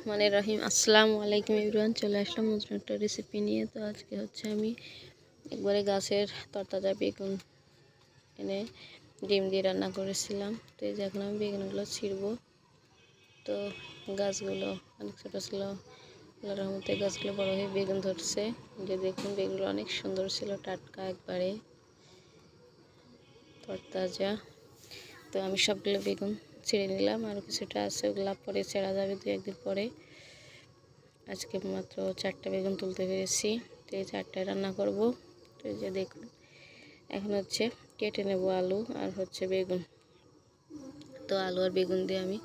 রহমানির রহিম। আসসালামু আলাইকুম এভরিওয়ান। চলে আসলাম নতুন একটা রেসিপি নিয়ে। তো আজকে হচ্ছে আমি একবারে গাছের তরতাজা বেগুন এনে ডিম দিয়ে রান্না করেছিলাম। তো এই যে এখন আমি বেগুনগুলো ছিঁড়বো। তো গাছগুলো অনেক ছোটো ছিল, আল্লাহর রহমতে গাছগুলো বড় হয়ে বেগুন ধরছে। যে দেখুন বেগুনগুলো অনেক সুন্দর ছিল, টাটকা একবারে তরতাজা। তো আমি সবগুলো বেগুন ছিঁড়ে নিলাম, আরও কিছুটা আছে, ওগুলো পরে ছেঁড়া যাবে 2-1 দিন পরে। আজকে মাত্র 4টা বেগুন তুলতে পেরেছি। তো এই 4টায় রান্না করব। তো এই যে দেখুন এখন হচ্ছে কেটে নেব আলু আর হচ্ছে বেগুন। তো আলু আর বেগুন দিয়ে আমি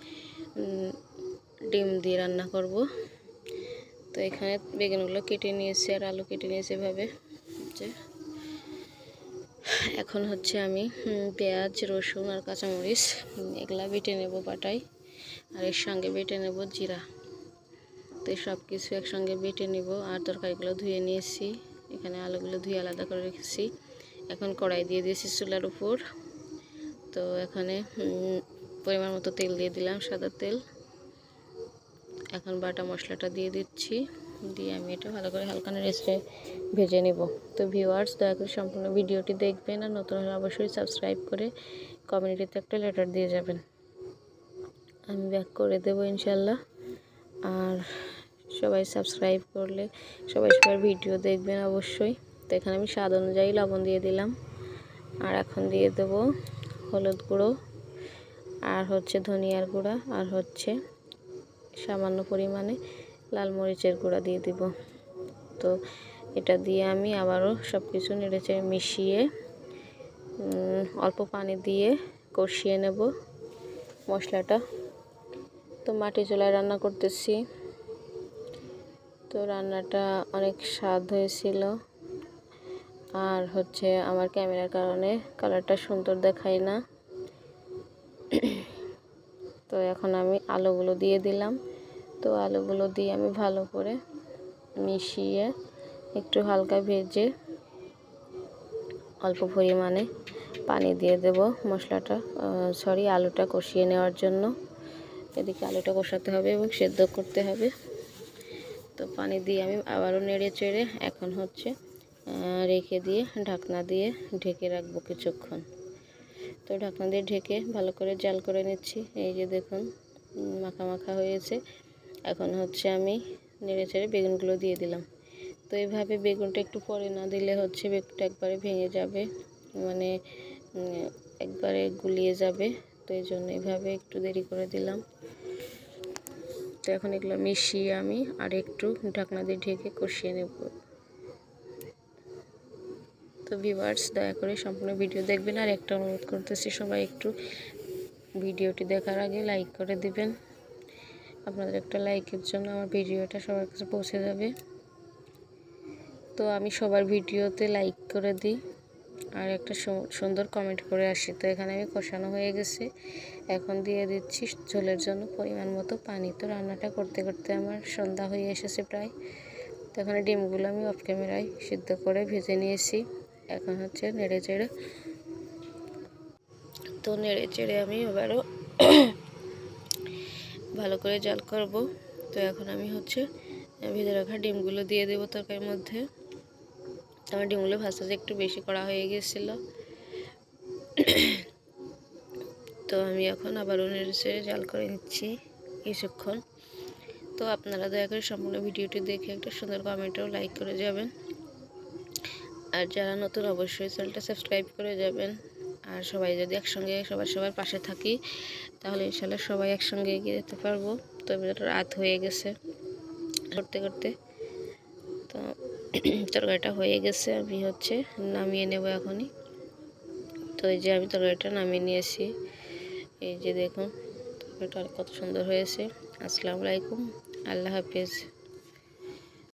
ডিম দিয়ে রান্না করব। তো এখানে বেগুনগুলো কেটে নিয়েছি আর আলু কেটে নিয়েছি এভাবে। এখন হচ্ছে আমি পেঁয়াজ, রসুন আর কাঁচামরিচ এগুলা বেটে নেব পাটায়, আর এর সঙ্গে বেটে নেব জিরা। তো সব কিছু একসঙ্গে বেটে নিব। আর তরকারিগুলো ধুয়ে নিয়েছি, এখানে আলুগুলো ধুয়ে আলাদা করে রেখেছি। এখন কড়াই দিয়ে দিয়েছি চুলার উপর। তো এখানে পরিমাণ মতো তেল দিয়ে দিলাম, সাদা তেল। এখন বাটা মশলাটা দিয়ে দিচ্ছি, দিয়ে আমি এটা ভালো করে হালকা নেড়ে ভেজে নেব। তো ভিউয়ার্স, দয়া করে সম্পূর্ণ ভিডিওটি দেখবেন, আর নতুন হলে অবশ্যই সাবস্ক্রাইব করে কমিউনিটিতে একটা লেটার দিয়ে যাবেন। আমি ব্যাক করে দেবো ইনশাল্লাহ। আর সবাই সাবস্ক্রাইব করলে সবার ভিডিও দেখবেন অবশ্যই। তো এখানে আমি স্বাদ অনুযায়ী লবণ দিয়ে দিলাম, আর এখন দিয়ে দেব হলুদ গুঁড়ো, আর হচ্ছে ধনিয়ার গুঁড়া, আর হচ্ছে সামান্য পরিমাণে লাল মরিচের গুঁড়া দিয়ে দিব। তো এটা দিয়ে আমি আবারও সব কিছু নেড়েচেড়ে মিশিয়ে অল্প পানি দিয়ে কষিয়ে নেব মশলাটা। তো মাটি চুলায় রান্না করতেছি। তো রান্নাটা অনেক স্বাদ হয়েছিল, আর হচ্ছে আমার ক্যামেরার কারণে কালারটা সুন্দর দেখায় না। তো এখন আমি আলুগুলো দিয়ে দিলাম। তো আলুগুলো দিয়ে আমি ভালো করে মিশিয়ে একটু হালকা ভেজে অল্প পরিমাণে পানি দিয়ে দেব মশলাটা আলুটা কষিয়ে নেওয়ার জন্য। এদিকে আলুটা কষাতে হবে এবং সেদ্ধ করতে হবে। তো পানি দিয়ে আমি আবারও নেড়ে চেড়ে এখন হচ্ছে রেখে দিয়ে ঢাকনা দিয়ে ঢেকে রাখবো কিছুক্ষণ। তো ঢাকনা দিয়ে ঢেকে ভালো করে জাল করে নিচ্ছি। এই যে দেখুন মাখা মাখা হয়েছে। এখন হচ্ছে আমি নেড়ে চেড়ে বেগুনগুলো দিয়ে দিলাম। তো এইভাবে বেগুনটা একটু পরে না দিলে হচ্ছে বেগুনটা একবারে ভেঙে যাবে, মানে একবারে গুলিয়ে যাবে। তো এই জন্য এইভাবে একটু দেরি করে দিলাম। তো এখন এগুলো মিশিয়ে আমি আর একটু ঢাকনা দিয়ে ঢেকে কষিয়ে নেব। তো ভিউয়ার্স, দয়া করে সম্পূর্ণ ভিডিও দেখবেন। আর একটা অনুরোধ করতেছি, সবাই একটু ভিডিওটি দেখার আগে লাইক করে দিবেন। আপনাদের একটা লাইকের জন্য আমার ভিডিওটা সবার কাছে পৌঁছে যাবে। তো আমি সবার ভিডিওতে লাইক করে দিই আর একটা সুন্দর কমেন্ট করে আসি। তো এখানে আমি কষানো হয়ে গেছে, এখন দিয়ে দিচ্ছি ঝোলের জন্য পরিমাণ মতো পানি। তো রান্নাটা করতে করতে আমার সন্ধ্যা হয়ে এসেছে প্রায়। তো এখানে ডিমগুলো আমি অফ ক্যামেরায় সিদ্ধ করে ভেজে নিয়েছি। এখন হচ্ছে নেড়ে চেড়ে আমি এবারও ভালো করে জাল করব। তো এখন আমি হচ্ছে ভেজে রাখা ডিমগুলো দিয়ে দেব তরকারির মধ্যে। আমার ডিমগুলো ভাজতে একটু বেশি করা হয়ে গিয়েছিল। তো আমি এখন আবারও নেড়ে জাল করে নিচ্ছি কিছুক্ষণ। তো আপনারা দয়া করে সম্পূর্ণ ভিডিওটি দেখে একটা সুন্দর কমেন্ট ও লাইক করে যাবেন। আর যারা নতুন অবশ্যই চ্যানেলটা সাবস্ক্রাইব করে যাবেন। আর সবাই যদি একসঙ্গে সবার পাশে থাকি, তাহলে ইনশাল্লাহ সবাই একসঙ্গে এগিয়ে যেতে পারবো। তো রাত হয়ে গেছে করতে করতে। তো তরকারিটা হয়ে গেছে, আমি হচ্ছে নামিয়ে নেব এখনই। তো এই যে আমি তরকারিটা নামিয়ে নিয়েছি। এই যে দেখুন তরকারিটা কত সুন্দর হয়েছে। আসসালামু আলাইকুম, আল্লাহ হাফেজ।